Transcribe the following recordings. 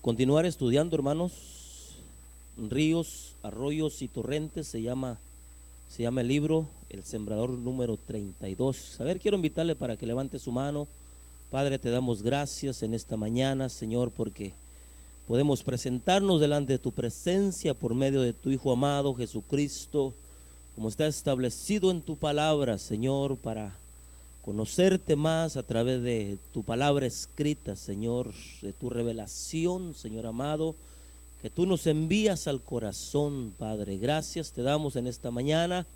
Continuar estudiando, hermanos, ríos, arroyos y torrentes, se llama el libro, el sembrador número 32. A ver, quiero invitarle para que levante su mano. Padre, te damos gracias en esta mañana, Señor, porque podemos presentarnos delante de tu presencia por medio de tu Hijo amado Jesucristo, como está establecido en tu palabra, Señor, para conocerte más a través de tu palabra escrita, Señor, de tu revelación, Señor amado, que tú nos envías al corazón, Padre. Gracias te damos en esta mañana.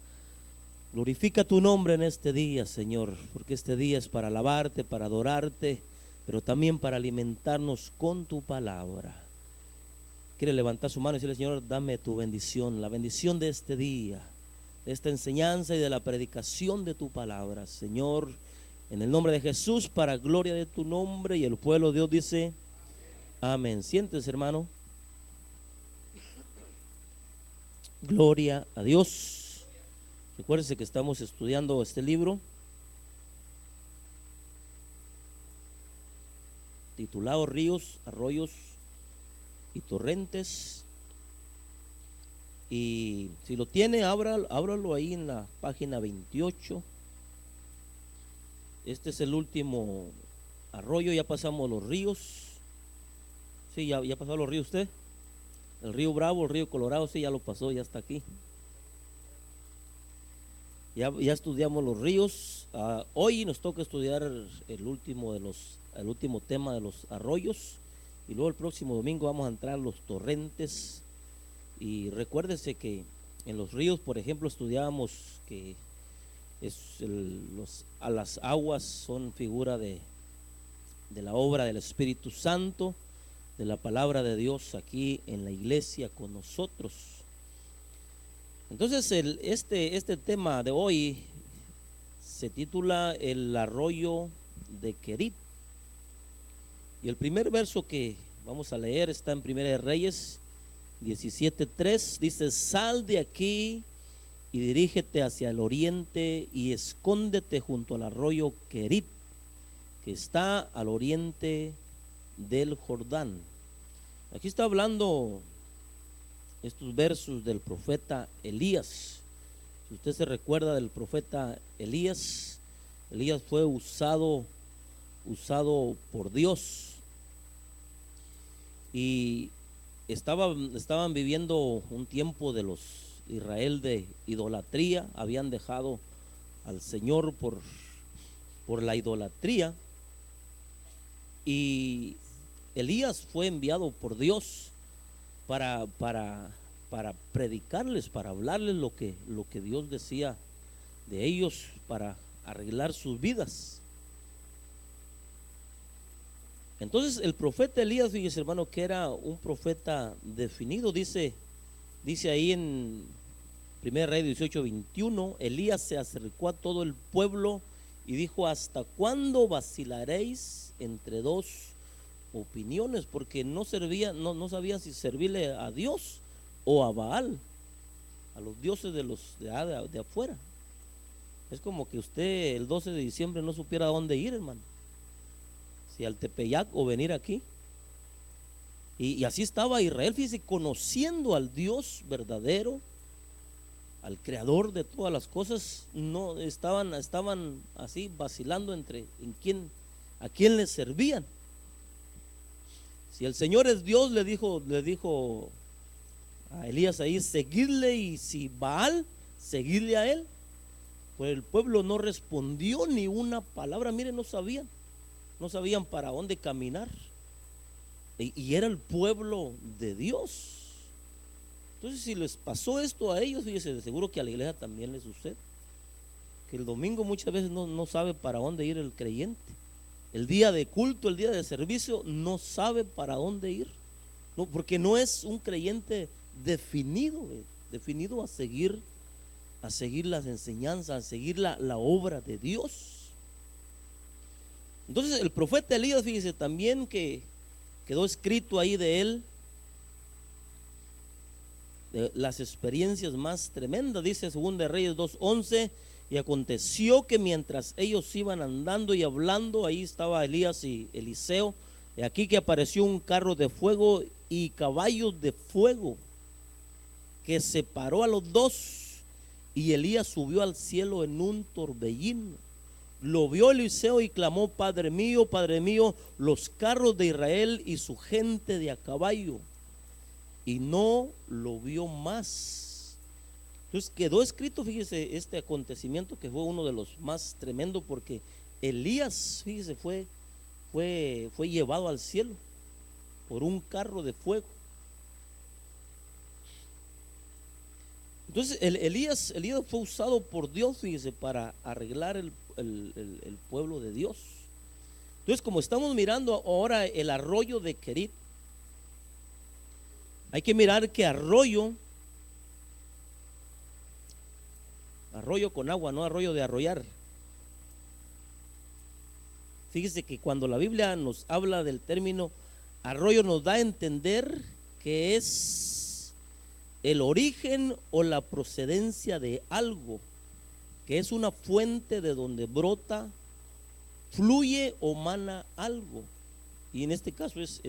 Glorifica tu nombre en este día, Señor, porque este día es para alabarte, para adorarte, pero también para alimentarnos con tu palabra. Quiere levantar su mano y decirle: Señor, dame tu bendición, la bendición de este día, de esta enseñanza y de la predicación de tu palabra, Señor, en el nombre de Jesús, para gloria de tu nombre. Y el pueblo de Dios dice: amén. Siéntese, hermano. Gloria a Dios. Recuérdese que estamos estudiando este libro titulado Ríos, Arroyos y Torrentes. Y si lo tiene, ábralo ahí en la página 28. Este es el último arroyo, ya pasamos los ríos. Sí, ya pasó los ríos usted. El río Bravo, el río Colorado, sí, ya lo pasó, ya está aquí. Ya estudiamos los ríos. Hoy nos toca estudiar el último tema de los arroyos. Y luego el próximo domingo vamos a entrar a los torrentes. Y recuérdese que en los ríos, por ejemplo, estudiábamos que a las aguas son figura de la obra del Espíritu Santo, de la palabra de Dios aquí en la iglesia con nosotros. Entonces este tema de hoy se titula El arroyo de Querit. Y el primer verso que vamos a leer está en Primera de Reyes 17:3. Dice: sal de aquí y dirígete hacia el oriente y escóndete junto al arroyo Querit, que está al oriente del Jordán. Aquí está hablando estos versos del profeta Elías. Si usted se recuerda del profeta Elías, Elías fue usado por Dios, y estaban viviendo un tiempo de los Israel de idolatría. Habían dejado al Señor por la idolatría, y Elías fue enviado por Dios para predicarles, para hablarles lo que Dios decía de ellos, para arreglar sus vidas. Entonces el profeta Elías, fíjese, hermano, que era un profeta definido. Dice ahí en 1 Reyes 18:21: Elías se acercó a todo el pueblo y dijo: ¿hasta cuándo vacilaréis entre dos opiniones? Porque no sabía si servirle a Dios o a Baal, a los dioses de afuera. Es como que usted el 12 de diciembre no supiera a dónde ir, hermano, si al Tepeyac o venir aquí. Y así estaba Israel, fíjese, conociendo al Dios verdadero, al creador de todas las cosas. No estaban así vacilando entre a quién les servían. Si el Señor es Dios, le dijo a Elías ahí: seguirle, y si Baal, seguirle a él. Pues el pueblo no respondió ni una palabra. Miren, no sabían para dónde caminar, y era el pueblo de Dios. Entonces, si les pasó esto a ellos, fíjese, de seguro que a la iglesia también les sucede, que el domingo muchas veces no sabe para dónde ir el creyente. El día de culto, el día de servicio, no sabe para dónde ir, no, porque no es un creyente definido a seguir las enseñanzas, a seguir la obra de Dios. Entonces el profeta Elías, fíjese también que quedó escrito ahí de él, de las experiencias más tremendas. Dice 2 de Reyes 2:11: y aconteció que mientras ellos iban andando y hablando, ahí estaba Elías y Eliseo Y aquí que apareció un carro de fuego y caballos de fuego que separó a los dos, y Elías subió al cielo en un torbellino. Lo vio Eliseo y clamó: Padre mío, los carros de Israel y su gente de a caballo. Y no lo vio más. Entonces quedó escrito, fíjese, este acontecimiento que fue uno de los más tremendos, porque Elías, fíjese, fue llevado al cielo por un carro de fuego. Entonces Elías fue usado por Dios, fíjese, para arreglar el pueblo de Dios. Entonces, como estamos mirando ahora el arroyo de Querit, hay que mirar que arroyo con agua, no arroyo de arrollar. Fíjese que cuando la Biblia nos habla del término arroyo, nos da a entender que es el origen o la procedencia de algo, que es una fuente de donde brota, fluye o mana algo. Y en este caso es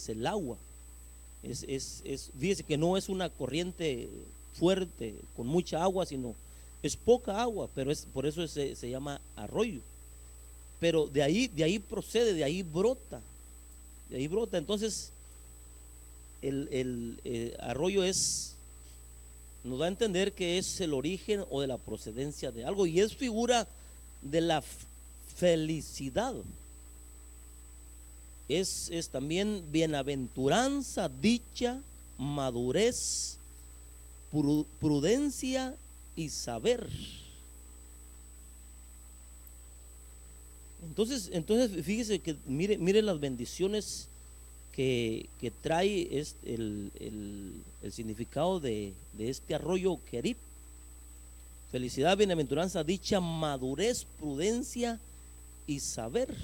el agua. Fíjese que no es una corriente fuerte con mucha agua, sino es poca agua, pero por eso se llama arroyo. Pero de ahí procede, de ahí brota. Entonces el arroyo nos da a entender que es el origen o de la procedencia de algo, y es figura de la felicidad. Es también bienaventuranza, dicha, madurez, prudencia y saber. Entonces fíjese que mire las bendiciones que trae el significado de este arroyo Querit. Felicidad, bienaventuranza, dicha, madurez, prudencia y saber.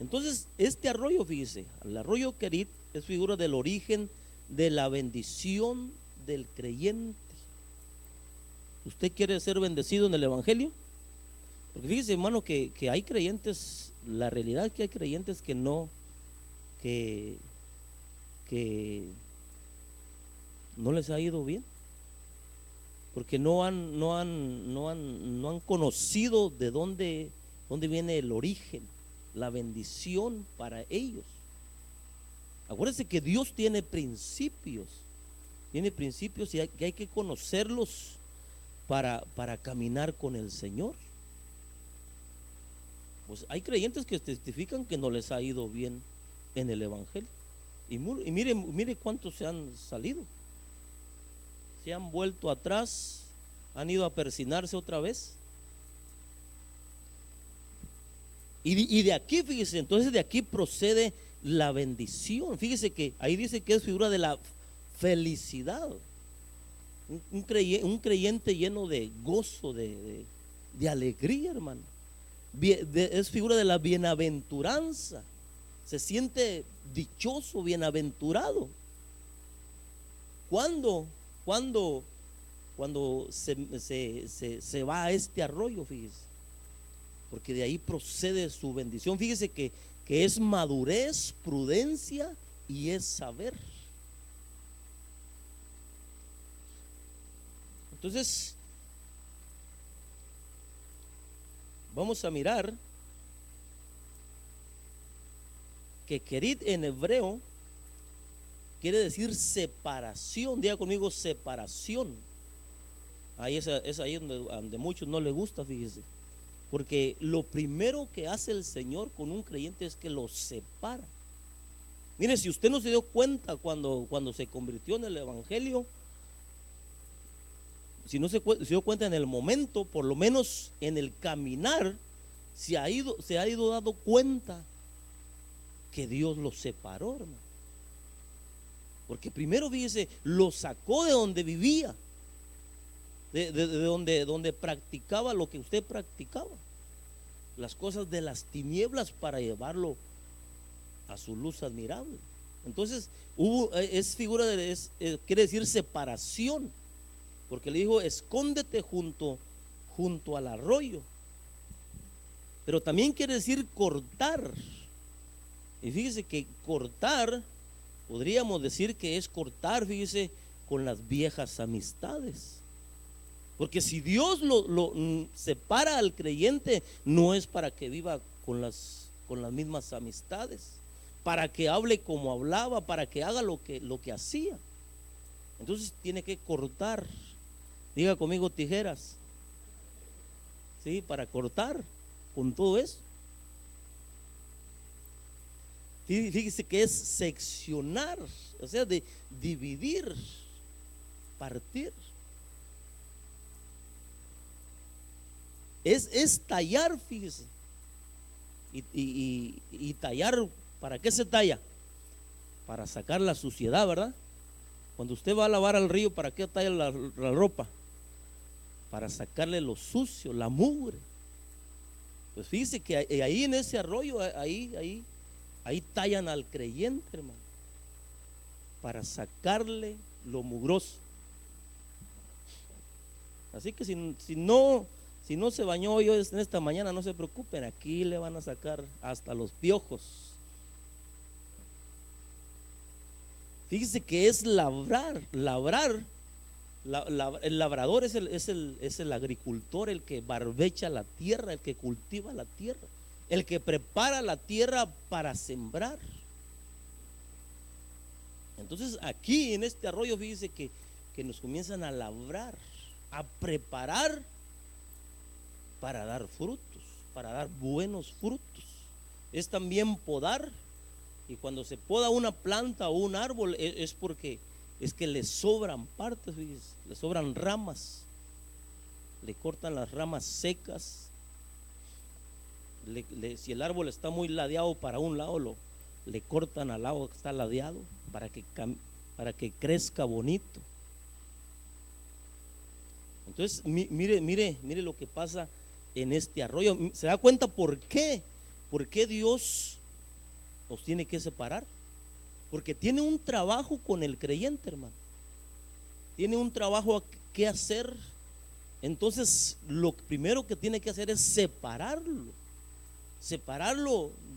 Entonces este arroyo, fíjese, el arroyo Querit es figura del origen de la bendición del creyente. ¿Usted quiere ser bendecido en el evangelio? Porque fíjese, hermano, que hay creyentes, la realidad es que hay creyentes que no les ha ido bien, porque no han conocido de dónde viene el origen, la bendición para ellos. Acuérdense que Dios tiene principios y que hay que conocerlos para caminar con el Señor. Pues hay creyentes que testifican que no les ha ido bien en el evangelio, y mire cuántos se han salido, se han vuelto atrás, han ido a persinarse otra vez. Y de aquí, fíjese, entonces de aquí procede la bendición. Fíjese que ahí dice que es figura de la felicidad. Un creyente lleno de gozo, de alegría, hermano. Es figura de la bienaventuranza. Se siente dichoso, bienaventurado. ¿Cuándo se va a este arroyo? Fíjese, porque de ahí procede su bendición. Fíjese que es madurez, prudencia y es saber. Entonces vamos a mirar que Querit en hebreo quiere decir separación. Diga conmigo, separación. Ahí es ahí donde muchos no les gusta, fíjese, porque lo primero que hace el Señor con un creyente es que lo separa. Mire, si usted no se dio cuenta cuando se convirtió en el evangelio, si no se dio cuenta en el momento, por lo menos en el caminar, se ha ido dando cuenta que Dios lo separó, hermano. Porque primero, fíjese, lo sacó de donde vivía, de donde practicaba lo que usted practicaba, las cosas de las tinieblas, para llevarlo a su luz admirable. Entonces es figura quiere decir separación, porque le dijo: escóndete junto al arroyo. pero también quiere decir cortar. Y fíjese que cortar, podríamos decir que es cortar, fíjese, con las viejas amistades. Porque si Dios lo separa al creyente, no es para que viva con las mismas amistades, para que hable como hablaba, para que haga lo que hacía. Entonces tiene que cortar. Diga conmigo, tijeras. Sí, para cortar con todo eso. Fíjese que es seccionar, o sea, de dividir, partir. Es tallar, fíjese. Y tallar, ¿para qué se talla? Para sacar la suciedad, ¿verdad? Cuando usted va a lavar al río, ¿para qué talla la ropa? Para sacarle lo sucio, la mugre. Pues fíjese que ahí en ese arroyo, ahí tallan al creyente, hermano, para sacarle lo mugroso. Así que si no se bañó hoy en esta mañana, no se preocupen, aquí le van a sacar hasta los piojos. Fíjese que es labrar. El labrador es el agricultor, el que barbecha la tierra, el que cultiva la tierra, el que prepara la tierra para sembrar. Entonces aquí en este arroyo, fíjese que nos comienzan a labrar, a preparar para dar frutos, para dar buenos frutos. Es también podar. Y cuando se poda una planta o un árbol, es porque es que le sobran partes, fíjese, le sobran ramas, le cortan las ramas secas. Si el árbol está muy ladeado para un lado, le cortan al lado que está ladeado para que crezca bonito. Entonces mire lo que pasa en este arroyo. ¿Se da cuenta por qué? ¿Por qué Dios nos tiene que separar? Porque tiene un trabajo con el creyente, hermano. Tiene un trabajo que hacer. Entonces lo primero que tiene que hacer es separarlo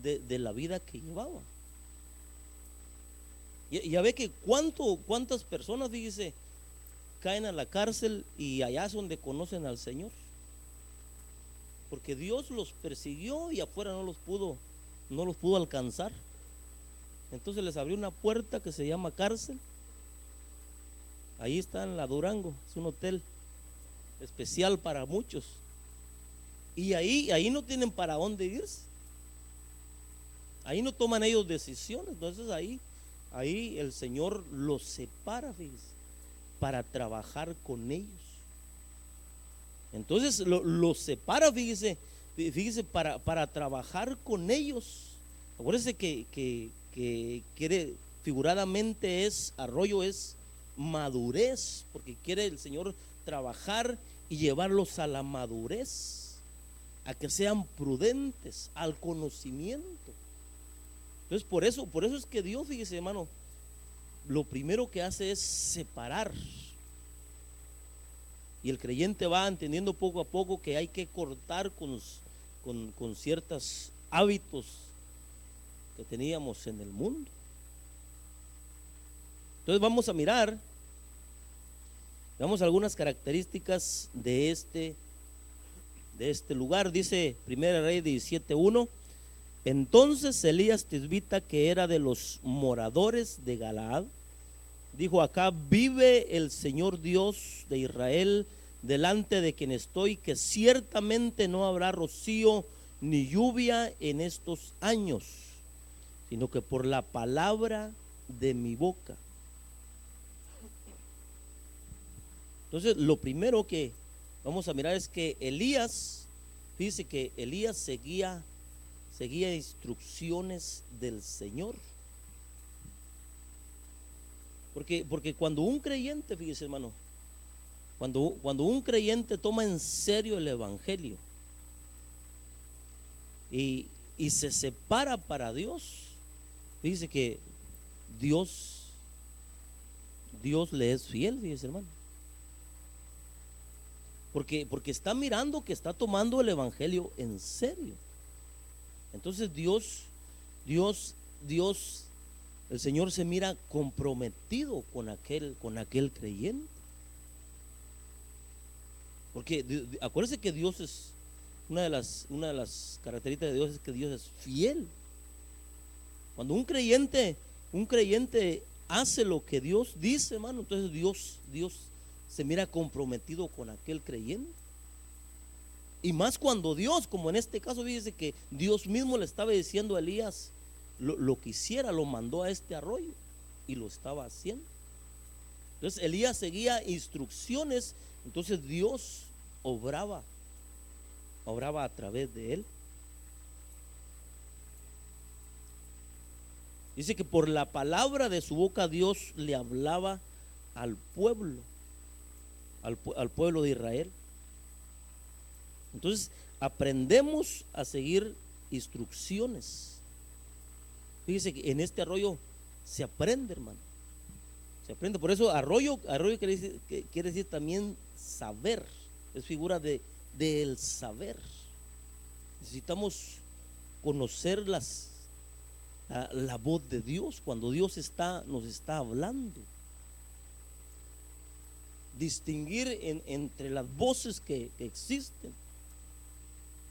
de la vida que llevaba. Ya ve que cuántas personas, fíjese, caen a la cárcel y allá es donde conocen al Señor, porque Dios los persiguió y afuera no los pudo alcanzar. Entonces les abrió una puerta que se llama cárcel. Ahí está en la Durango, es un hotel especial para muchos. Y ahí no tienen para dónde irse. Ahí no toman ellos decisiones. Entonces ahí el Señor los separa, fíjese, para trabajar con ellos. Entonces los separa, fíjese, para trabajar con ellos. Acuérdense que quiere, figuradamente, arroyo es madurez, porque quiere el Señor trabajar y llevarlos a la madurez, a que sean prudentes, al conocimiento. Entonces por eso es que Dios, fíjese, hermano, lo primero que hace es separar. Y el creyente va entendiendo poco a poco que hay que cortar con ciertos hábitos que teníamos en el mundo. Entonces vamos a mirar, veamos algunas características de este lugar. Dice 1 Reyes 17:1. Entonces Elías Tisbita, que era de los moradores de Galaad, dijo: acá vive el Señor Dios de Israel, delante de quien estoy, que ciertamente no habrá rocío ni lluvia en estos años, sino que por la palabra de mi boca. Entonces lo primero que vamos a mirar es que Elías, dice que Elías seguía instrucciones del Señor. Porque cuando un creyente, fíjese, hermano, cuando un creyente toma en serio el evangelio y se separa para Dios, dice que Dios le es fiel, fíjese, hermano. Porque está mirando que está tomando el evangelio en serio. Entonces Dios, el Señor se mira comprometido con aquel creyente. Porque acuérdense que Dios es una de las características de Dios es que Dios es fiel. Cuando un creyente hace lo que Dios dice, hermano, entonces Dios se mira comprometido con aquel creyente. Y más cuando Dios, como en este caso, dice que Dios mismo le estaba diciendo a Elías lo que hiciera, lo mandó a este arroyo y lo estaba haciendo. Entonces Elías seguía instrucciones, entonces Dios obraba a través de él. Dice que por la palabra de su boca Dios le hablaba al pueblo, al pueblo de Israel. Entonces aprendemos a seguir instrucciones. Fíjese que en este arroyo se aprende, hermano. Se aprende. Por eso arroyo quiere decir también saber. Es figura del saber. Necesitamos conocer la voz de Dios cuando Dios nos está hablando. Distinguir entre las voces que existen.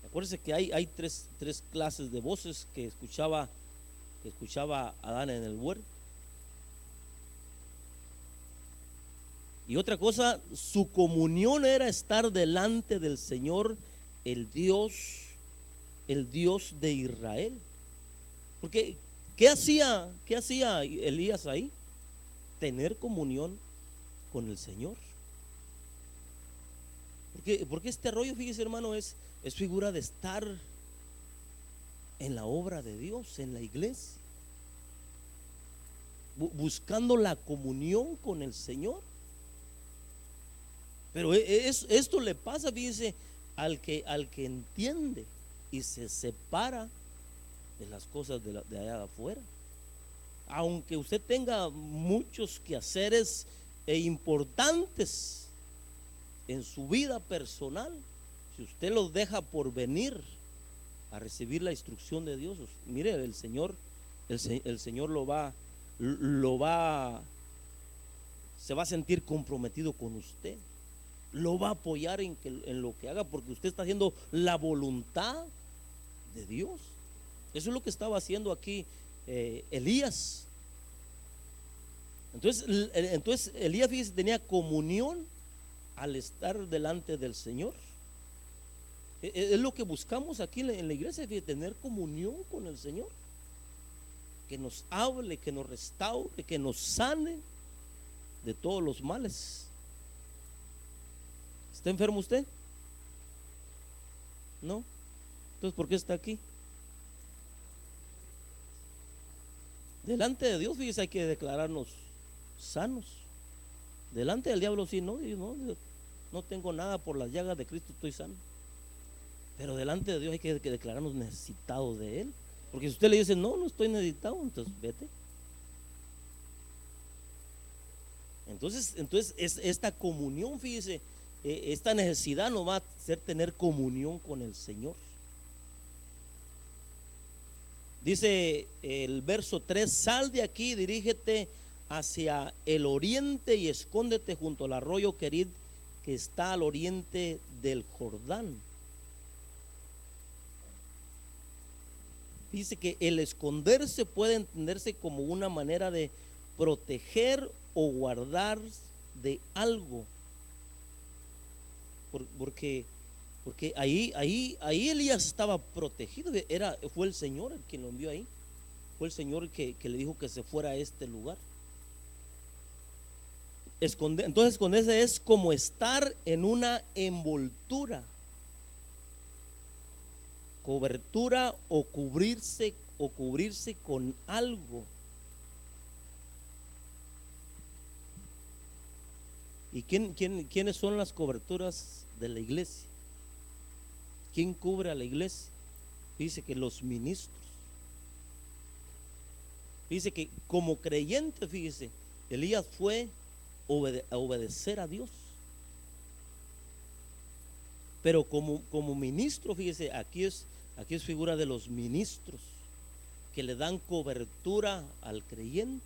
Acuérdense que hay tres clases de voces que escuchaba Adán en el huerto. Y otra cosa, su comunión era estar delante del Señor, el Dios de Israel. Porque ¿qué hacía Elías ahí? Tener comunión con el Señor. Porque este arroyo, fíjese, hermano, es figura de estar en la obra de Dios, en la iglesia, buscando la comunión con el Señor. Pero esto le pasa, fíjese, al que entiende y se separa de las cosas de allá de afuera. Aunque usted tenga muchos quehaceres importantes en su vida personal, si usted los deja por venir a recibir la instrucción de Dios, mire, el Señor se va a sentir comprometido con usted, lo va a apoyar en lo que haga, porque usted está haciendo la voluntad de Dios. Eso es lo que estaba haciendo aquí Elías. Entonces Elías, fíjese, tenía comunión al estar delante del Señor. Es lo que buscamos aquí en la iglesia, fíjese, tener comunión con el Señor, que nos hable, que nos restaure, que nos sane de todos los males. ¿Está enfermo usted? ¿No? Entonces, ¿por qué está aquí? Delante de Dios, fíjese, hay que declararnos sanos. Delante del diablo, sí, no tengo nada, por las llagas de Cristo estoy sano. Pero delante de Dios hay que declararnos necesitados de Él. Porque si usted le dice, no estoy necesitado, entonces vete. Entonces esta comunión, fíjese, esta necesidad nos va a hacer tener comunión con el Señor. Dice el verso 3: sal de aquí, dirígete hacia el oriente y escóndete junto al arroyo Querid, que está al oriente del Jordán. Dice que el esconderse puede entenderse como una manera de proteger o guardar de algo. Porque ahí Elías estaba protegido. Fue el Señor el que lo envió ahí. Fue el Señor que le dijo que se fuera a este lugar. Entonces esconderse es como estar en una envoltura, cobertura o cubrirse con algo. ¿Y quiénes son las coberturas de la iglesia? ¿Quién cubre a la iglesia? Dice que los ministros. Dice que como creyente, fíjese, Elías fue a obedecer a Dios. Pero como ministro, fíjese, aquí es Aquí es figura de los ministros que le dan cobertura al creyente.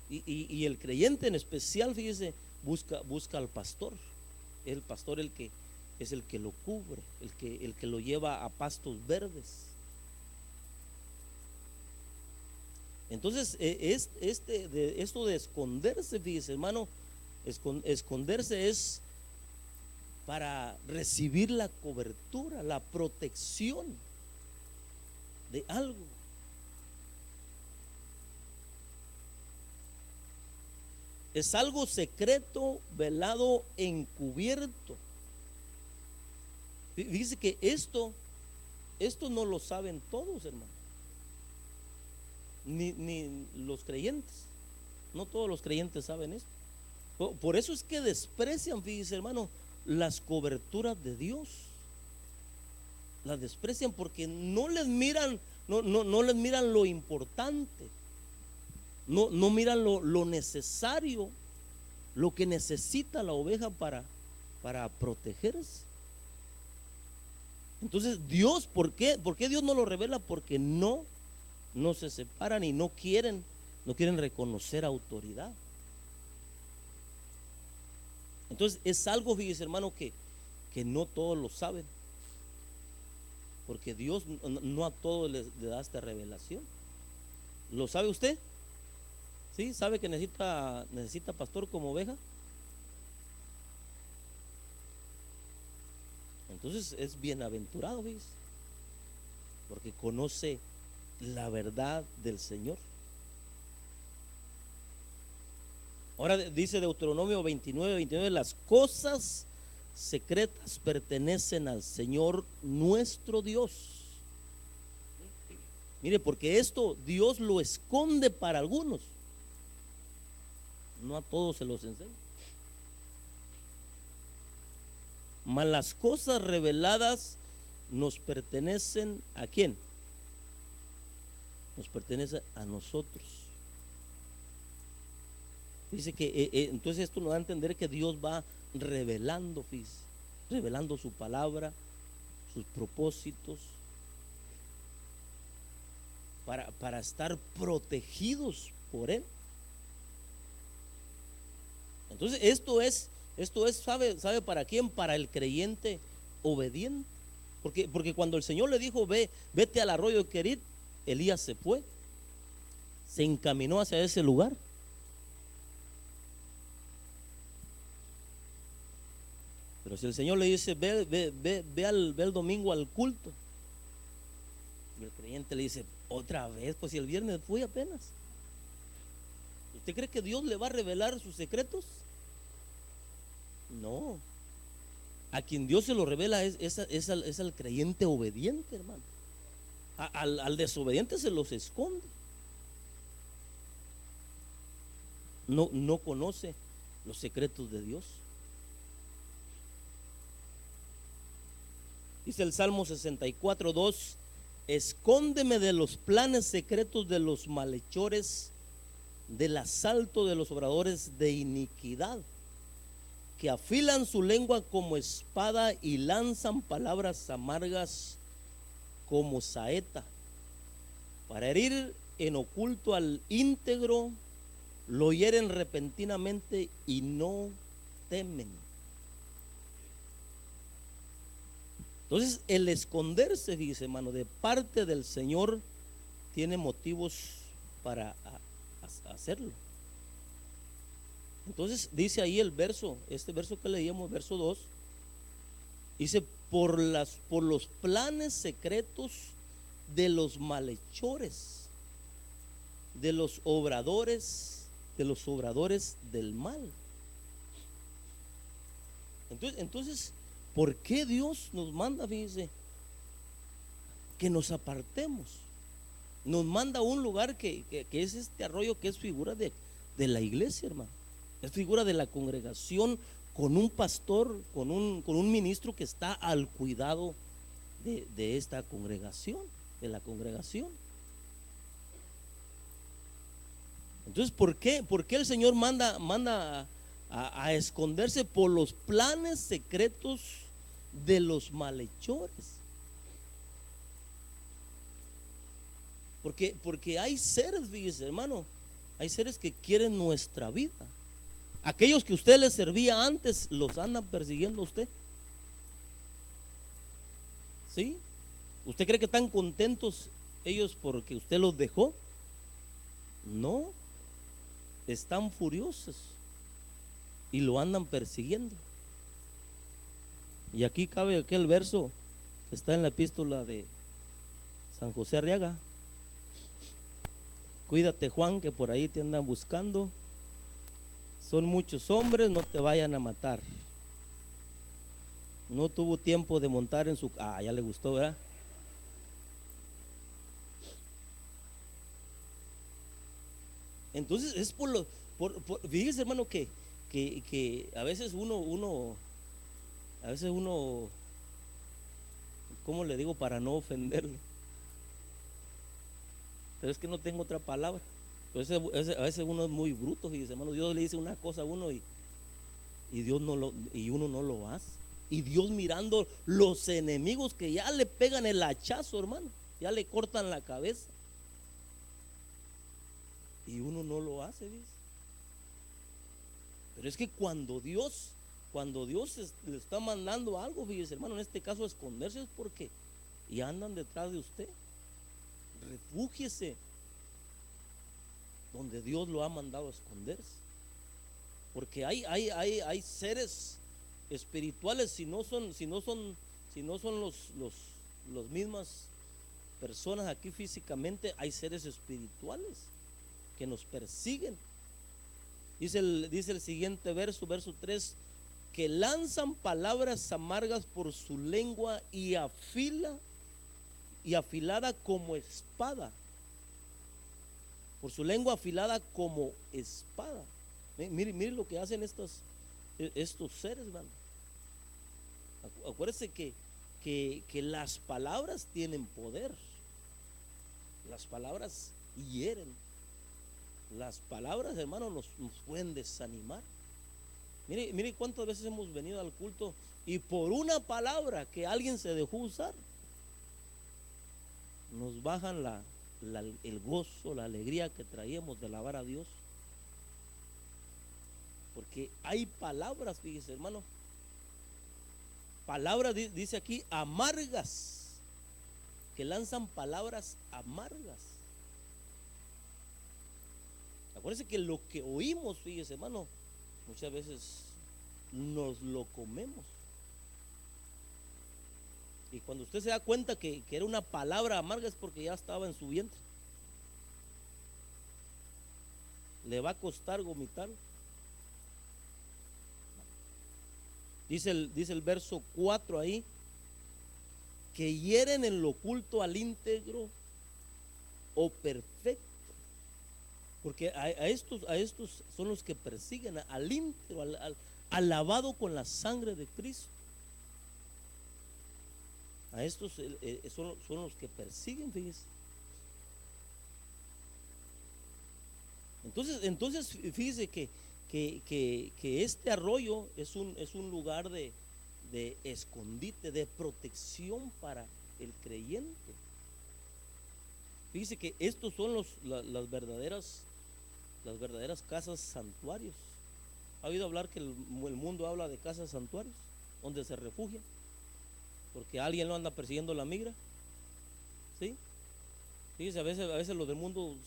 Y el creyente en especial, fíjese, busca al pastor. El pastor es el que lo cubre, el que lo lleva a pastos verdes. Entonces, esto de esconderse, fíjese, hermano, esconderse es para recibir la cobertura, la protección de algo. Es algo secreto, velado, encubierto. Dice que esto no lo saben todos, hermano. Ni los creyentes. No todos los creyentes saben esto. Por eso es que desprecian, fíjese, hermano, las coberturas de Dios. Las desprecian porque no les miran, no les miran lo importante. No miran lo necesario, lo que necesita la oveja para protegerse. Entonces Dios, ¿por qué Dios no lo revela? Porque no se separan y no quieren reconocer autoridad. Entonces es algo, fíjese, hermano, que no todos lo saben, porque Dios no a todos le da esta revelación. ¿Lo sabe usted? ¿Sí? ¿Sabe que necesita pastor como oveja? Entonces es bienaventurado, ¿ves? Porque conoce la verdad del Señor. Ahora dice Deuteronomio 29, las cosas secretas pertenecen al Señor nuestro Dios. Mire, porque esto Dios lo esconde para algunos. No a todos se los enseña. Mas las cosas reveladas nos pertenecen ¿a quién? Nos pertenece a nosotros. Dice que entonces esto nos da a entender que Dios va revelando, fíjese, revelando su palabra, sus propósitos, para estar protegidos por Él. Entonces esto es, ¿sabe para quién? Para el creyente obediente. Porque cuando el Señor le dijo, vete al arroyo de Querit, Elías se fue, se encaminó hacia ese lugar. Pero si el Señor le dice, ve el domingo al culto, y el creyente le dice, otra vez, pues si el viernes fui apenas. ¿Usted cree que Dios le va a revelar sus secretos? No. A quien Dios se lo revela es al creyente obediente, hermano. Al desobediente se los esconde. No conoce los secretos de Dios. Dice el Salmo 64:2: escóndeme de los planes secretos de los malhechores, del asalto de los obradores de iniquidad, que afilan su lengua como espada y lanzan palabras amargas como saeta, para herir en oculto al íntegro, lo hieren repentinamente y no temen. Entonces el esconderse, dice, hermano, de parte del Señor tiene motivos para hacerlo. Entonces dice ahí este verso que leíamos, verso 2, dice, por los planes secretos de los malhechores, de los obradores del mal. Entonces, ¿por qué Dios nos manda, fíjense, que nos apartemos? Nos manda a un lugar que es este arroyo, que es figura de la iglesia, hermano. Es figura de la congregación, con un pastor, con un ministro que está al cuidado de esta congregación, de la congregación. Entonces, ¿por qué el Señor manda a esconderse? Por los planes secretos de los malhechores. Porque hay seres, fíjese, hermano, hay seres que quieren nuestra vida. Aquellos que usted les servía antes, los andan persiguiendo a usted. ¿Sí? ¿Usted cree que están contentos ellos porque usted los dejó? No, están furiosos y lo andan persiguiendo. Y aquí cabe aquel verso que está en la epístola de San José Arriaga: cuídate, Juan, que por ahí te andan buscando, son muchos hombres, no te vayan a matar. No tuvo tiempo de montar en su... ya le gustó, ¿verdad? Entonces es fíjese, hermano, que a veces uno, ¿cómo le digo para no ofenderlo? Pero es que no tengo otra palabra. Pero a veces uno es muy bruto, fíjese, hermano. Dios le dice una cosa a uno y uno no lo hace. Y Dios mirando los enemigos que ya le pegan el hachazo, hermano, ya le cortan la cabeza, y uno no lo hace, ¿ves? Pero es que cuando Dios le está mandando algo, fíjese, hermano, en este caso esconderse, es porque y andan detrás de usted. Refúgiese donde Dios lo ha mandado a esconderse, porque hay seres espirituales, si no son los mismas personas aquí físicamente, hay seres espirituales que nos persiguen. Dice el siguiente verso 3, que lanzan palabras amargas por su lengua y afilada como espada. Por su lengua afilada como espada. Mire lo que hacen estos seres, hermano. Acuérdese que las palabras tienen poder. Las palabras hieren. Las palabras, hermano, nos pueden desanimar. Mire cuántas veces hemos venido al culto y por una palabra que alguien se dejó usar, nos bajan el gozo, la alegría que traíamos de alabar a Dios. Porque hay palabras, fíjese, hermano, palabras, dice aquí, amargas, que lanzan palabras amargas. Acuérdense que lo que oímos, fíjese, hermano, muchas veces nos lo comemos. Y cuando usted se da cuenta que era una palabra amarga, es porque ya estaba en su vientre. Le va a costar vomitar. Dice el verso 4 ahí, que hieren en lo oculto al íntegro o perfecto. Porque a estos son los que persiguen al íntegro, al lavado con la sangre de Cristo. A estos son los que persiguen, fíjese. Entonces fíjese que este arroyo es un lugar de escondite, de protección para el creyente. Fíjese que estos son las verdaderas casas santuarios. ¿Ha oído hablar que el mundo habla de casas santuarios? Donde se refugia porque alguien lo anda persiguiendo la migra. ¿Sí? Fíjese, a veces los del mundo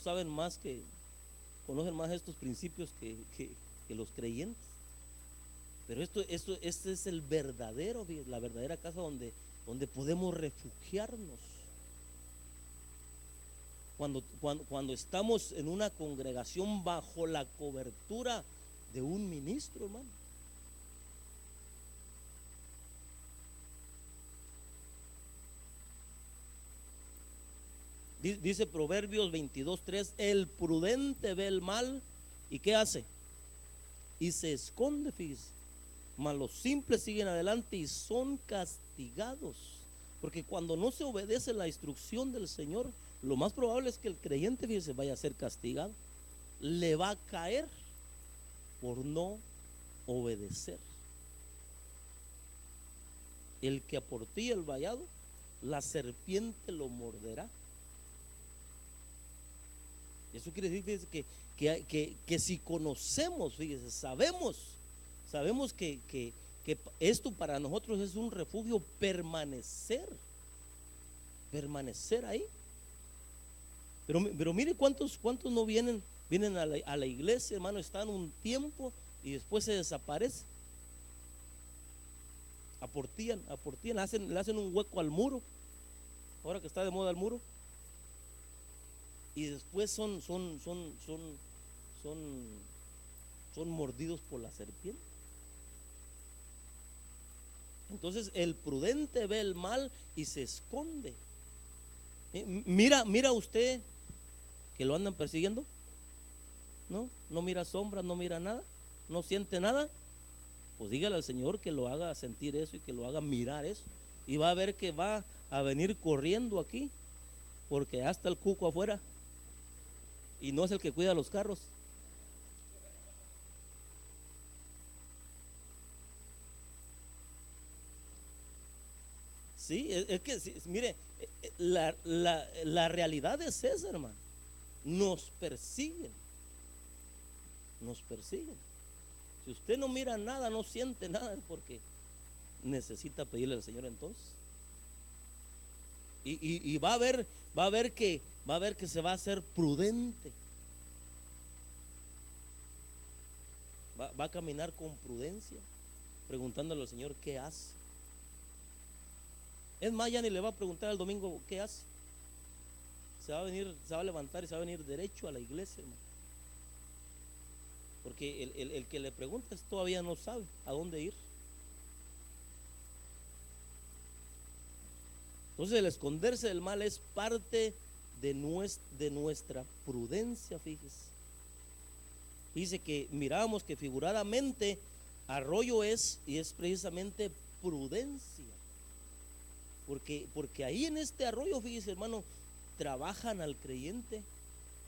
conocen más estos principios que los creyentes. Pero este es la verdadera casa donde podemos refugiarnos. Cuando estamos en una congregación bajo la cobertura de un ministro, hermano. Dice Proverbios 22:3, el prudente ve el mal y ¿qué hace? Y se esconde, fíjese. Mas los simples siguen adelante y son castigados. Porque cuando no se obedece la instrucción del Señor, lo más probable es que el creyente, fíjese, vaya a ser castigado. Le va a caer por no obedecer. El que aportilla el vallado, la serpiente lo morderá. Eso quiere decir, fíjese, que si conocemos, fíjese, sabemos que esto para nosotros es un refugio, permanecer ahí. Pero mire cuántos no vienen a la iglesia, hermano, están un tiempo y después se desaparecen. Aportían, le hacen un hueco al muro, ahora que está de moda el muro, y después son mordidos por la serpiente. Entonces el prudente ve el mal y se esconde. Mira usted que lo andan persiguiendo, no mira sombras, no mira nada, no siente nada. Pues dígale al Señor que lo haga sentir eso y que lo haga mirar eso, y va a ver que va a venir corriendo aquí, porque hasta el cuco afuera, y no es el que cuida los carros. Sí, es que mire, la realidad es esa, hermano. Nos persiguen. Si usted no mira nada, no siente nada, es porque necesita pedirle al Señor entonces. Y va a ver que se va a hacer prudente. Va a caminar con prudencia, preguntándole al Señor qué hace. Es más, ya ni le va a preguntar el domingo qué hace. Se va a levantar y se va a venir derecho a la iglesia, hermano. Porque el que le pregunta todavía no sabe a dónde ir. Entonces el esconderse del mal es parte de nuestra prudencia, fíjese. Dice que mirábamos que figuradamente arroyo es precisamente prudencia. Porque ahí en este arroyo, fíjese, hermano, trabajan al creyente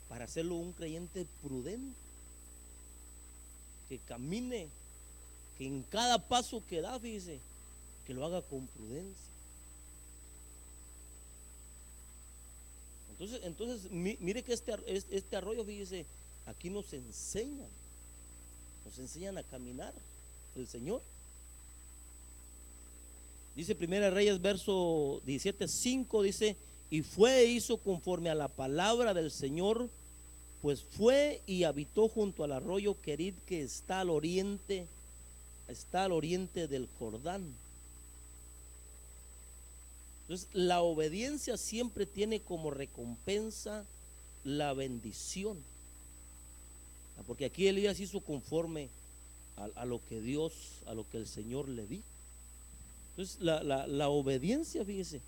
para hacerlo un creyente prudente, que camine, que en cada paso que da, fíjese, que lo haga con prudencia. Entonces mire que este arroyo, fíjese, aquí nos enseñan a caminar el Señor. Dice Primera Reyes, verso 17:5, dice: y fue e hizo conforme a la palabra del Señor, pues fue y habitó junto al arroyo Querit, que está al oriente del Jordán. Entonces la obediencia siempre tiene como recompensa la bendición, porque aquí Elías hizo conforme a lo que el Señor le dijo. Entonces la obediencia, fíjese,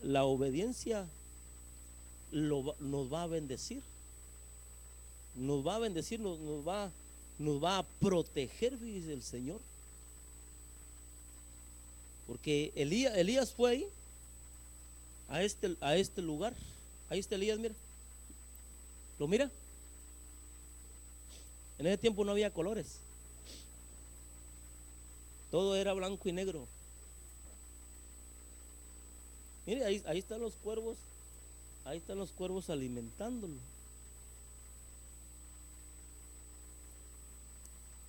la obediencia nos va a bendecir, nos va a proteger, fíjese, el Señor. Porque Elías fue ahí a este lugar. Ahí está Elías, mira. ¿Lo mira? En ese tiempo no había colores. Todo era blanco y negro. Mire, ahí están los cuervos. Ahí están los cuervos alimentándolo.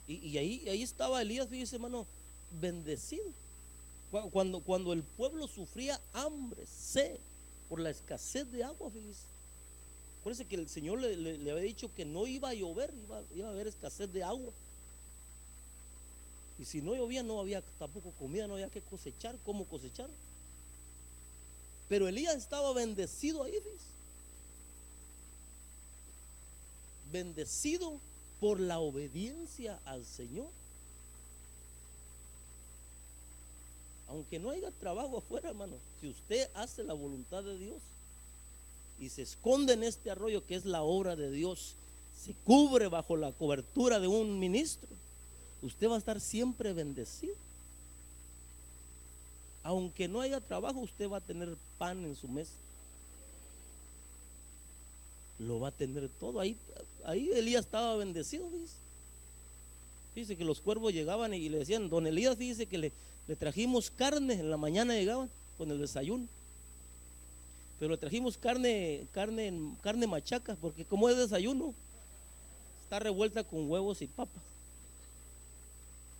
Y ahí estaba Elías, fíjese, hermano, bendecido. Cuando el pueblo sufría hambre, sed, por la escasez de agua, fíjese. Acuérdense que el Señor le había dicho que no iba a llover, iba a haber escasez de agua. Y si no llovía, no había tampoco comida, no había que cosechar, cómo cosechar. Pero Elías estaba bendecido ahí, fíjese. Bendecido por la obediencia al Señor. Aunque no haya trabajo afuera, hermano, si usted hace la voluntad de Dios y se esconde en este arroyo que es la obra de Dios, se cubre bajo la cobertura de un ministro, usted va a estar siempre bendecido. Aunque no haya trabajo, usted va a tener pan en su mesa. Lo va a tener todo. Ahí Elías estaba bendecido, dice que los cuervos llegaban y le decían: don Elías, dice que le trajimos carne. En la mañana llegaban con el desayuno. pero le trajimos carne machaca, porque como es desayuno, está revuelta con huevos y papas.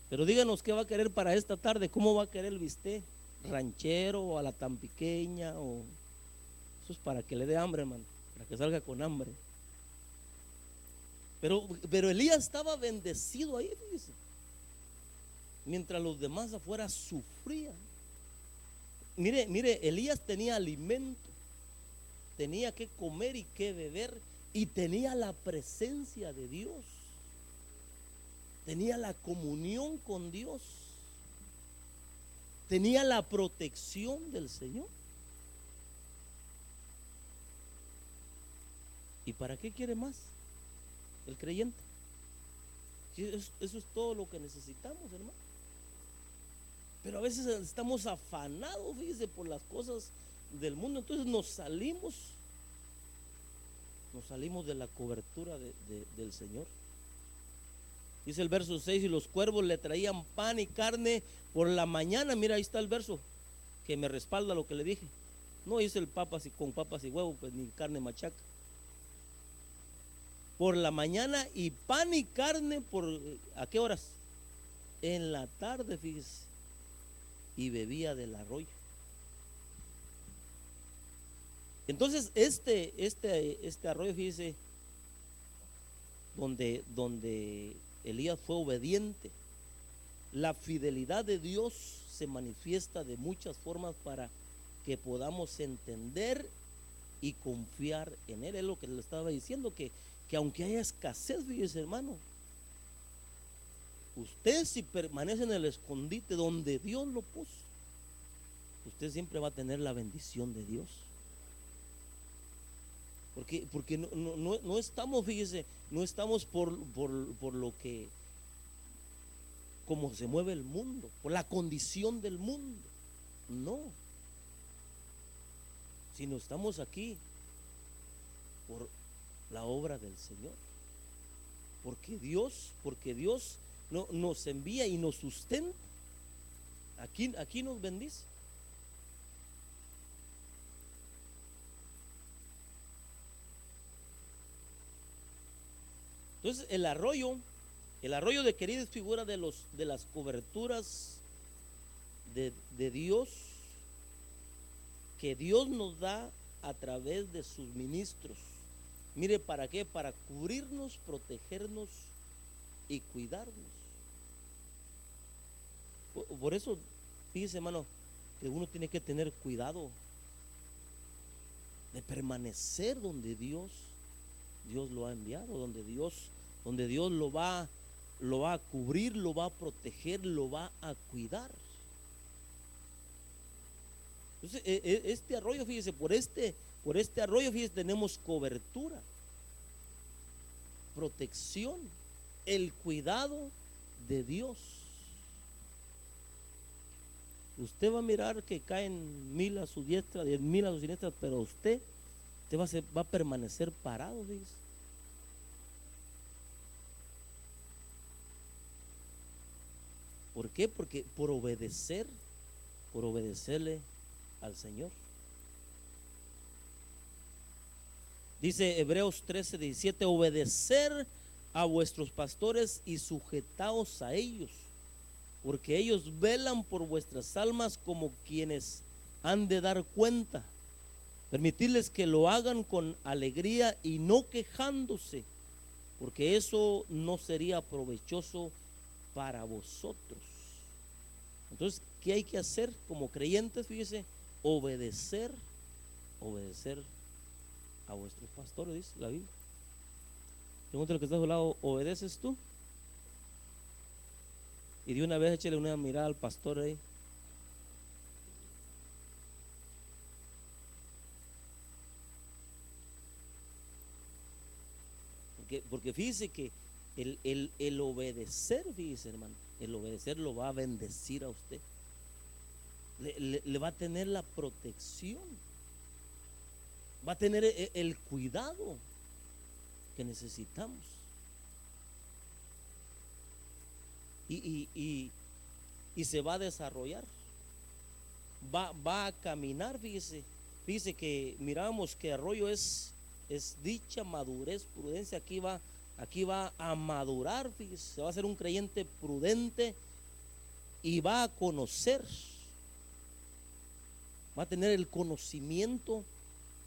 Pero díganos qué va a querer para esta tarde, cómo va a querer el bistec, ranchero o a la tan pequeña, o eso es para que le dé hambre, hermano, para que salga con hambre. Pero Elías estaba bendecido ahí, fíjese, mientras los demás afuera sufrían. Mire, Elías tenía alimento, tenía que comer y que beber, y tenía la presencia de Dios, tenía la comunión con Dios, tenía la protección del Señor. ¿Y para qué quiere más el creyente? Eso es todo lo que necesitamos, hermano. Pero a veces estamos afanados, fíjese, por las cosas del mundo. Entonces nos salimos de la cobertura del Señor. Dice el verso 6: y los cuervos le traían pan y carne por la mañana. Mira, ahí está el verso que me respalda lo que le dije. No dice el papas y con papas y huevo, pues ni carne machaca. Por la mañana, y pan y carne ¿a qué horas? En la tarde, fíjese. Y bebía del arroyo. Entonces este arroyo, fíjese, donde Elías fue obediente. La fidelidad de Dios se manifiesta de muchas formas para que podamos entender y confiar en Él. Es lo que le estaba diciendo, que aunque haya escasez, fíjese, hermano, usted, si permanece en el escondite donde Dios lo puso, usted siempre va a tener la bendición de Dios. Porque no estamos, fíjese, no estamos por lo que, como se mueve el mundo, por la condición del mundo. No. Sino estamos aquí por la obra del Señor. Porque Dios nos envía y nos sustenta. Aquí nos bendice. Entonces el arroyo de Querida es figura de las coberturas de Dios, que Dios nos da a través de sus ministros. Mire, ¿para qué? Para cubrirnos, protegernos y cuidarnos. Por eso, fíjese, hermano, que uno tiene que tener cuidado de permanecer donde Dios lo ha enviado, donde Dios lo va a cubrir, lo va a proteger, lo va a cuidar. Entonces, este arroyo, fíjese, por este arroyo, fíjese, tenemos cobertura, protección, el cuidado de Dios. Usted va a mirar que caen 1000 a su diestra, 10,000 a su siniestra, pero usted va a permanecer parado, fíjese. ¿Por qué? Porque por obedecerle al Señor. Dice Hebreos 13:17: obedecer a vuestros pastores y sujetaos a ellos, porque ellos velan por vuestras almas como quienes han de dar cuenta. Permitirles que lo hagan con alegría y no quejándose, porque eso no sería provechoso para vosotros. Entonces, ¿qué hay que hacer como creyentes? Fíjese, obedecer a vuestros pastores, dice la Biblia. Pregúntale al que está a su lado: ¿obedeces tú? Y de una vez échale una mirada al pastor ahí. Porque fíjese que el obedecer, fíjese, hermano, el obedecer lo va a bendecir a usted. Le va a tener la protección, va a tener el cuidado que necesitamos. Y se va a desarrollar, va a caminar, fíjese, Dice que miramos que arroyo es dicha, madurez, prudencia. Aquí va a madurar, fíjese, va a ser un creyente prudente y va a conocer, va a tener el conocimiento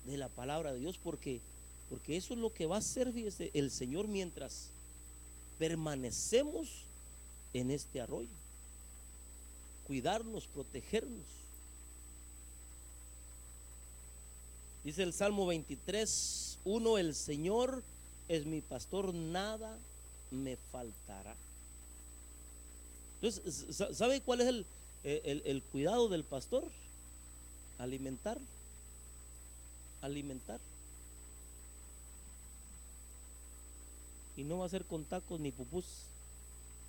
de la palabra de Dios, porque eso es lo que va a hacer, fíjese, el Señor mientras permanecemos en este arroyo. Cuidarnos, protegernos. Dice el Salmo 23:1: el Señor es mi pastor, nada me faltará. Entonces, ¿sabe cuál es el cuidado del pastor? Alimentar. Y no va a ser con tacos ni pupús,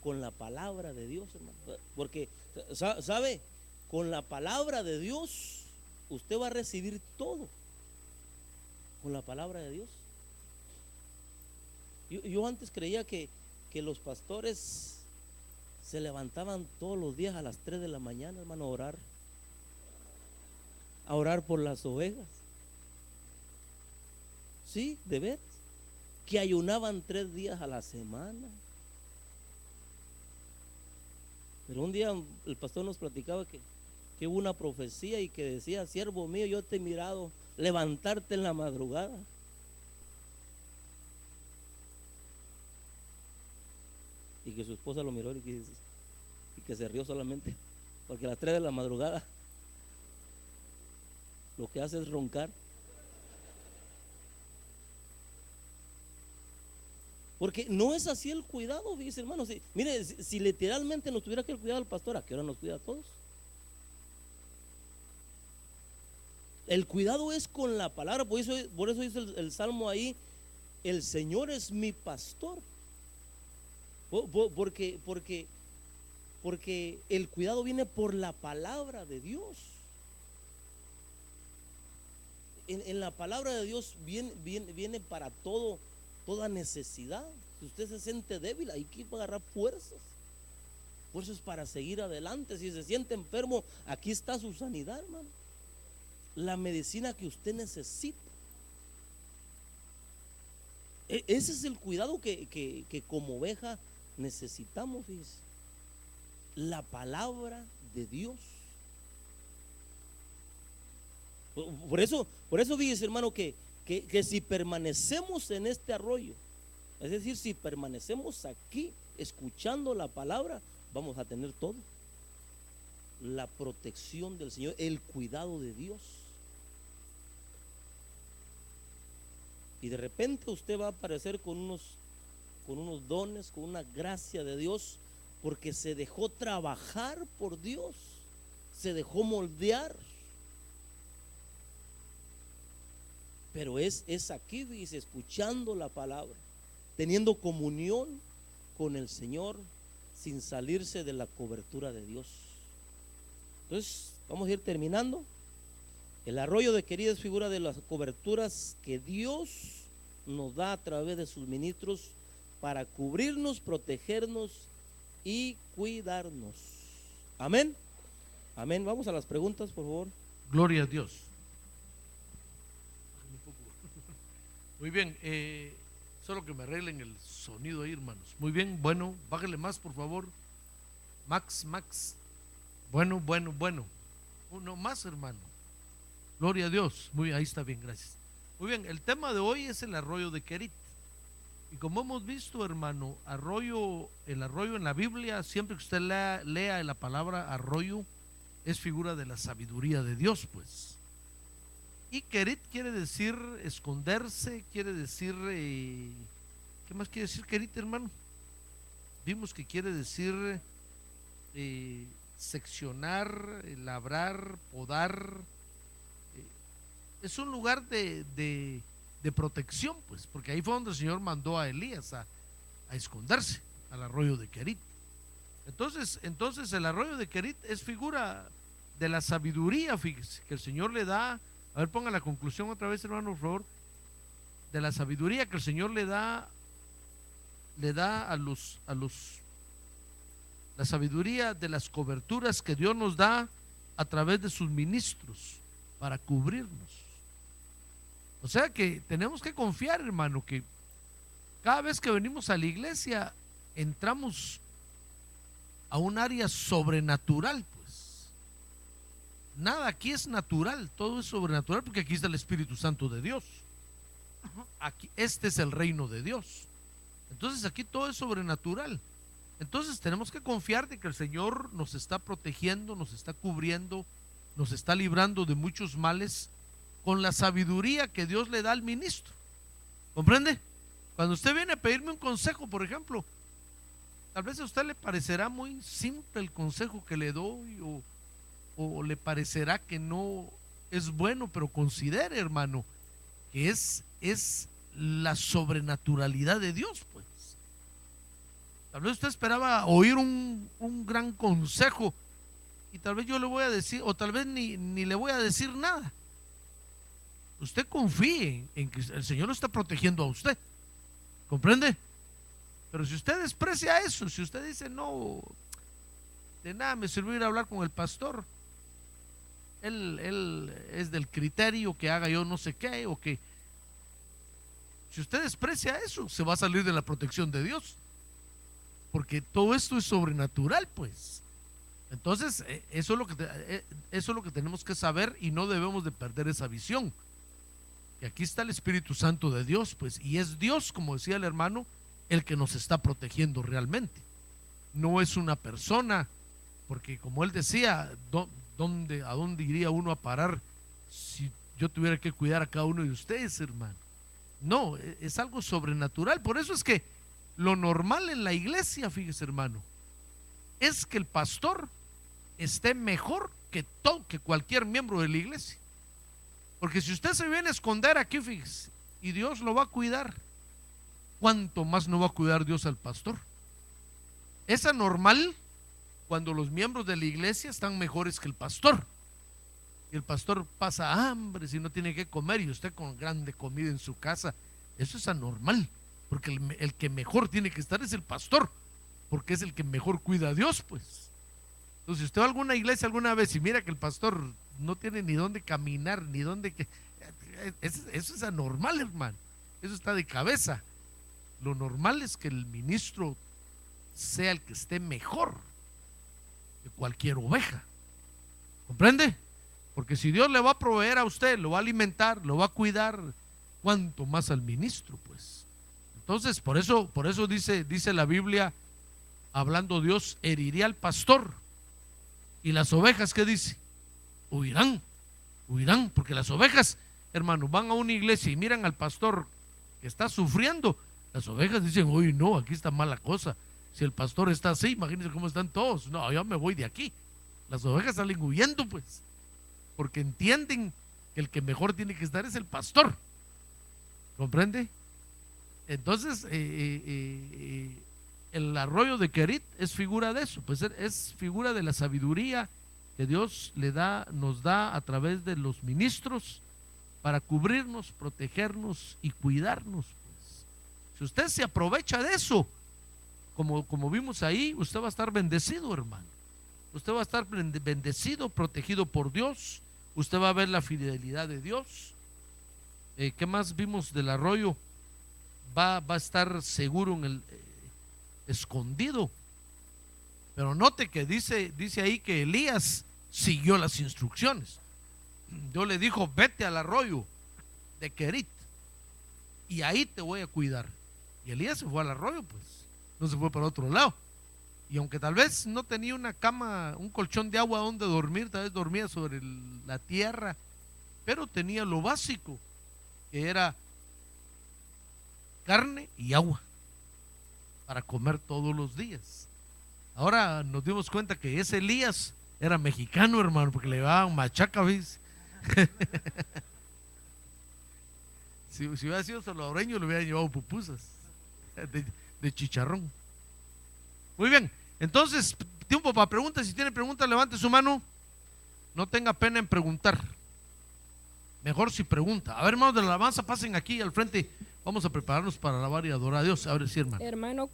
con la palabra de Dios, hermano. Porque, ¿sabe? Con la palabra de Dios usted va a recibir todo. Con la palabra de Dios. Yo antes creía que los pastores se levantaban todos los días a las 3 de la mañana, hermano, a orar por las ovejas. Sí, de veras. Que ayunaban 3 días a la semana. Pero un día el pastor nos platicaba que hubo una profecía y que decía: siervo mío, yo te he mirado levantarte en la madrugada. Y que su esposa lo miró y que se rió solamente, porque a las 3 de la madrugada lo que hace es roncar. Porque no es así el cuidado, fíjese, hermano. Mire, si literalmente nos tuviera que cuidar al pastor, ¿a qué hora nos cuida a todos? El cuidado es con la palabra. Por eso dice el Salmo ahí: el Señor es mi pastor. Porque el cuidado viene por la palabra de Dios. En la palabra de Dios viene para toda necesidad. Si usted se siente débil, hay que agarrar fuerzas para seguir adelante. Si se siente enfermo, aquí está su sanidad, hermano. La medicina que usted necesita. Ese es el cuidado que como oveja necesitamos, fíjese. La palabra de Dios. Por eso fíjese, hermano, que si permanecemos en este arroyo, es decir, si permanecemos aquí escuchando la palabra, vamos a tener todo. La protección del Señor, el cuidado de Dios. Y de repente usted va a aparecer con unos dones, con una gracia de Dios, porque se dejó trabajar por Dios, se dejó moldear. Pero es aquí, dice, escuchando la palabra, teniendo comunión con el Señor, sin salirse de la cobertura de Dios. Entonces, vamos a ir terminando. El arroyo de Querit es figura de las coberturas que Dios nos da a través de sus ministros para cubrirnos, protegernos y cuidarnos. Amén. Amén. Vamos a las preguntas, por favor. Gloria a Dios. Muy bien, solo que me arreglen el sonido ahí, hermanos. Muy bien, bueno, bájale más, por favor. Max. Bueno. Uno más, hermano. Gloria a Dios. Muy bien, ahí está bien, gracias. Muy bien, el tema de hoy es el arroyo de Querit. Y como hemos visto, hermano, el arroyo en la Biblia, siempre que usted lea la palabra arroyo, es figura de la sabiduría de Dios, pues. Y Querit quiere decir esconderse, quiere decir, ¿qué más quiere decir Querit, hermano? Vimos que quiere decir seccionar, labrar, podar. Es un lugar de protección, pues, porque ahí fue donde el Señor mandó a Elías a esconderse al arroyo de Querit. Entonces el arroyo de Querit es figura de la sabiduría, fíjese, que el Señor le da. A ver, ponga la conclusión otra vez, hermano, por favor. De la sabiduría que el Señor le da a los la sabiduría de las coberturas que Dios nos da a través de sus ministros, para cubrirnos. O sea que tenemos que confiar, hermano, que cada vez que venimos a la iglesia entramos a un área sobrenatural, pues. Nada aquí es natural, todo es sobrenatural porque aquí está el Espíritu Santo de Dios. Aquí, este es el reino de Dios. Entonces aquí todo es sobrenatural. Entonces tenemos que confiar de que el Señor nos está protegiendo, nos está cubriendo, nos está librando de muchos males con la sabiduría que Dios le da al ministro. ¿Comprende? Cuando usted viene a pedirme un consejo, por ejemplo, tal vez a usted le parecerá muy simple el consejo que le doy, o le parecerá que no es bueno, pero considere, hermano, que es la sobrenaturalidad de Dios, pues. Tal vez usted esperaba oír un gran consejo y tal vez yo le voy a decir, o tal vez ni le voy a decir nada. Usted confíe en que el Señor lo está protegiendo a usted. ¿Comprende? Pero si usted desprecia eso, si usted dice, no, de nada me sirvió ir a hablar con el pastor, él es del criterio que haga yo no sé qué, o que, si usted desprecia eso, se va a salir de la protección de Dios, porque todo esto es sobrenatural, pues. Entonces eso es lo que tenemos que saber, y no debemos de perder esa visión, que aquí está el Espíritu Santo de Dios, pues, y es Dios, como decía el hermano, el que nos está protegiendo realmente. No es una persona, porque como él decía, ¿a dónde iría uno a parar si yo tuviera que cuidar a cada uno de ustedes, hermano? No, es algo sobrenatural. Por eso es que lo normal en la iglesia, fíjese, hermano, es que el pastor esté mejor que cualquier miembro de la iglesia. Porque si usted se viene a esconder aquí, fíjese, y Dios lo va a cuidar, ¿cuánto más no va a cuidar Dios al pastor? Es anormal cuando los miembros de la iglesia están mejores que el pastor, y el pastor pasa hambre si no tiene que comer, y usted con grande comida en su casa. Eso es anormal, porque el que mejor tiene que estar es el pastor, porque es el que mejor cuida a Dios, pues. Entonces, si usted va a alguna iglesia alguna vez y mira que el pastor no tiene ni dónde caminar, ni dónde eso es anormal, hermano. Eso está de cabeza. Lo normal es que el ministro sea el que esté mejor que cualquier oveja. ¿Comprende? Porque si Dios le va a proveer a usted, lo va a alimentar, lo va a cuidar, ¿cuánto más al ministro, pues? Entonces, por eso dice la Biblia, hablando Dios, heriría al pastor, y las ovejas, ¿qué dice? Huirán, porque las ovejas, hermano, van a una iglesia y miran al pastor que está sufriendo. Las ovejas dicen, uy, no, aquí está mala cosa. Si el pastor está así, imagínense cómo están todos. No, yo me voy de aquí. Las ovejas salen huyendo, pues, porque entienden que el que mejor tiene que estar es el pastor. ¿Comprende? Entonces, el arroyo de Querit es figura de eso, pues es figura de la sabiduría que Dios nos da a través de los ministros para cubrirnos, protegernos y cuidarnos, pues. Si usted se aprovecha de eso, como vimos ahí, usted va a estar bendecido, hermano. Usted va a estar bendecido, protegido por Dios. Usted va a ver la fidelidad de Dios. ¿Qué más vimos del arroyo? Va a estar seguro en el escondido. Pero note que dice ahí que Elías siguió las instrucciones. Dios le dijo, vete al arroyo de Querit y ahí te voy a cuidar. Y Elías se fue al arroyo, pues, no se fue para otro lado. Y aunque tal vez no tenía una cama, un colchón de agua donde dormir, tal vez dormía sobre la tierra, pero tenía lo básico, que era carne y agua para comer todos los días. Ahora nos dimos cuenta que ese Elías era mexicano, hermano, porque le llevaban machaca, ¿ves? si hubiera sido salvadoreño, le hubieran llevado pupusas de chicharrón. Muy bien, entonces, tiempo para preguntas. Si tiene preguntas, levante su mano. No tenga pena en preguntar. Mejor si pregunta. A ver, hermanos de la alabanza, pasen aquí al frente. Vamos a prepararnos para alabar y adorar a Dios. A ver, sí, hermano.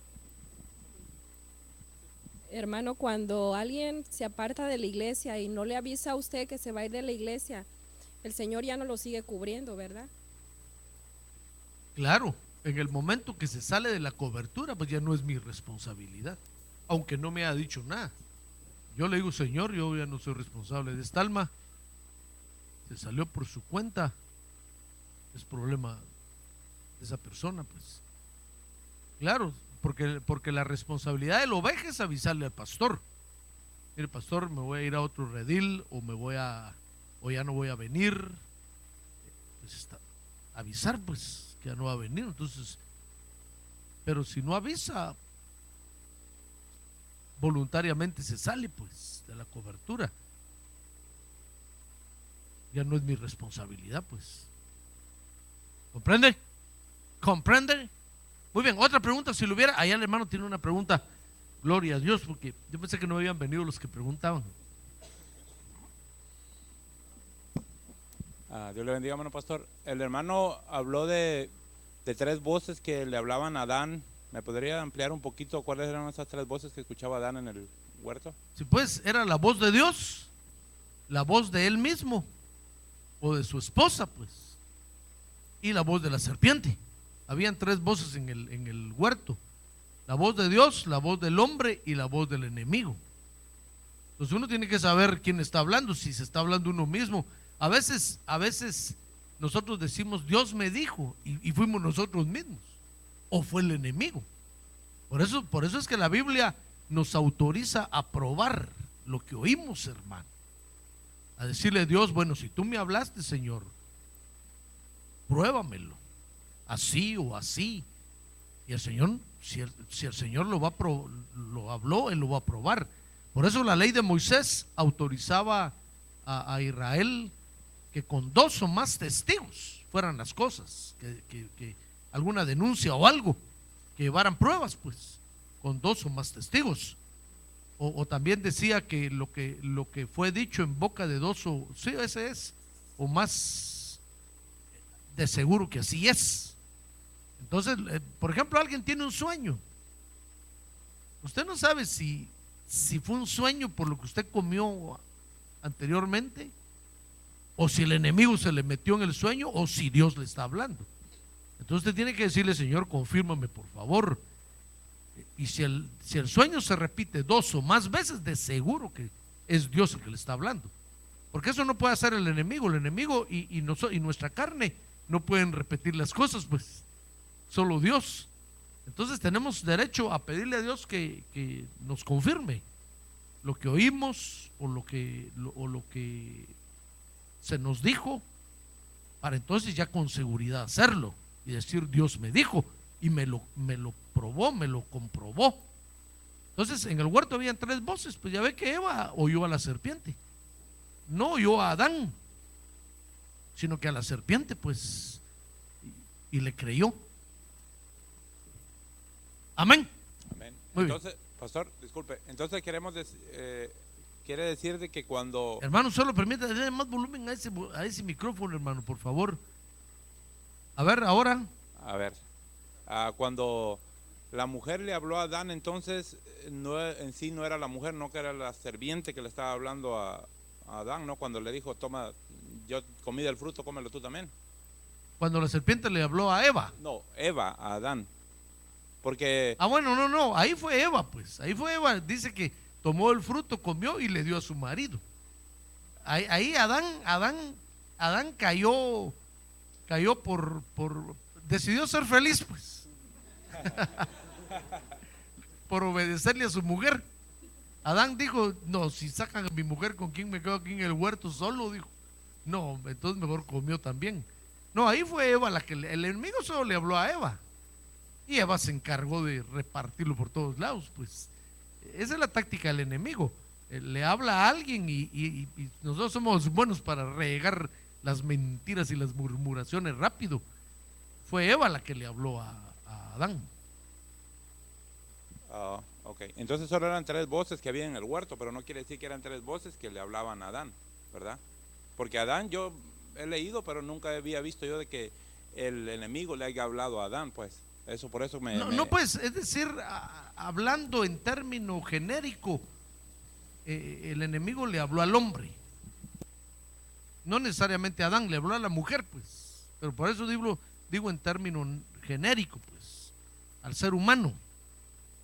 Hermano, cuando alguien se aparta de la iglesia y no le avisa a usted que se va a ir de la iglesia, el Señor ya no lo sigue cubriendo, ¿verdad? Claro, en el momento que se sale de la cobertura, pues ya no es mi responsabilidad, aunque no me haya dicho nada. Yo le digo, Señor, yo ya no soy responsable de esta alma, se salió por su cuenta, es problema de esa persona, pues. Claro, porque la responsabilidad del oveja es avisarle al pastor. Mire, pastor, me voy a ir a otro redil, o ya no voy a venir. Pues avisar, pues, que ya no va a venir. Entonces, pero si no avisa, voluntariamente se sale, pues, de la cobertura. Ya no es mi responsabilidad, pues. ¿Comprende? ¿Comprende? Muy bien, otra pregunta, si lo hubiera, allá el hermano tiene una pregunta. Gloria a Dios, porque yo pensé que no habían venido los que preguntaban. Dios le bendiga, hermano pastor. El hermano habló de 3 voces que le hablaban a Adán. ¿Me podría ampliar un poquito cuáles eran esas 3 voces que escuchaba Adán en el huerto? Sí, pues era la voz de Dios, la voz de él mismo o de su esposa, pues, y la voz de la serpiente. Habían 3 voces en el huerto: la voz de Dios, la voz del hombre y la voz del enemigo. Entonces uno tiene que saber quién está hablando, si se está hablando uno mismo. A veces nosotros decimos Dios me dijo y fuimos nosotros mismos, o fue el enemigo. Por eso es que la Biblia nos autoriza a probar lo que oímos, hermano, a decirle a Dios, bueno, si tú me hablaste, Señor, pruébamelo, así o así. Y el Señor, si el Señor lo habló, Él lo va a probar. Por eso la ley de Moisés autorizaba a Israel que con 2 o más testigos fueran las cosas, que alguna denuncia o algo, que llevaran pruebas, pues, con 2 o más testigos. O también decía que lo que fue dicho en boca de 2 o, sí, ese es, o más, de seguro que así es. Entonces, por ejemplo, alguien tiene un sueño. Usted no sabe si fue un sueño por lo que usted comió anteriormente, o si el enemigo se le metió en el sueño, o si Dios le está hablando. Entonces usted tiene que decirle, Señor, confírmame por favor. Y si el sueño se repite 2 o más veces, de seguro que es Dios el que le está hablando. Porque eso no puede hacer el enemigo. El enemigo y nuestra carne no pueden repetir las cosas, pues solo Dios. Entonces tenemos derecho a pedirle a Dios que nos confirme lo que oímos o lo que se nos dijo, para entonces ya con seguridad hacerlo y decir Dios me dijo y me lo probó, me lo comprobó. Entonces en el huerto habían 3 voces, pues ya ve que Eva oyó a la serpiente, no oyó a Adán, sino que a la serpiente, pues, y le creyó. Amén. Amén. Muy Entonces, pastor, disculpe, entonces quiere decir de que cuando... Hermano, solo permítame darle más volumen a ese micrófono, hermano, por favor. A ver, ahora. A ver, cuando la mujer le habló a Adán, entonces en sí no era la mujer, no que era la serpiente que le estaba hablando a Adán, ¿no? Cuando le dijo, toma, yo comí del fruto, cómelo tú también. Cuando la serpiente le habló a Eva. No, Eva, a Adán. Porque... Bueno, no, ahí fue Eva, pues. Ahí fue Eva, dice que tomó el fruto, comió y le dio a su marido. Ahí Adán cayó decidió ser feliz, pues. Por obedecerle a su mujer. Adán dijo, no, si sacan a mi mujer, ¿con quién me quedo aquí en el huerto solo? Dijo, no, entonces mejor comió también. No, ahí fue Eva la que el enemigo solo le habló a Eva. Y Eva se encargó de repartirlo por todos lados, pues. Esa es la táctica del enemigo. Le habla a alguien y nosotros somos buenos para regar las mentiras y las murmuraciones rápido. Fue Eva la que le habló a Adán. Ok, entonces solo eran 3 voces que había en el huerto, pero no quiere decir que eran 3 voces que le hablaban a Adán, ¿verdad? Porque a Adán yo he leído, pero nunca había visto yo de que el enemigo le haya hablado a Adán, pues. Eso, por eso No, pues, es decir, hablando en término genérico, el enemigo le habló al hombre. no necesariamente a Adán, le habló a la mujer, pues, pero por eso digo en término genérico, pues, al ser humano.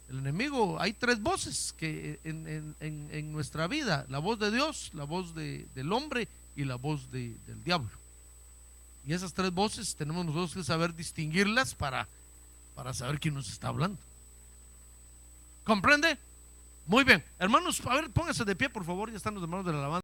El enemigo, hay tres voces que en nuestra vida: la voz de Dios, la voz del hombre y la voz del diablo. Y esas tres voces tenemos nosotros que saber distinguirlas para saber quién nos está hablando. ¿Comprende? Muy bien, hermanos, a ver, pónganse de pie, por favor, ya están los hermanos de la alabanza.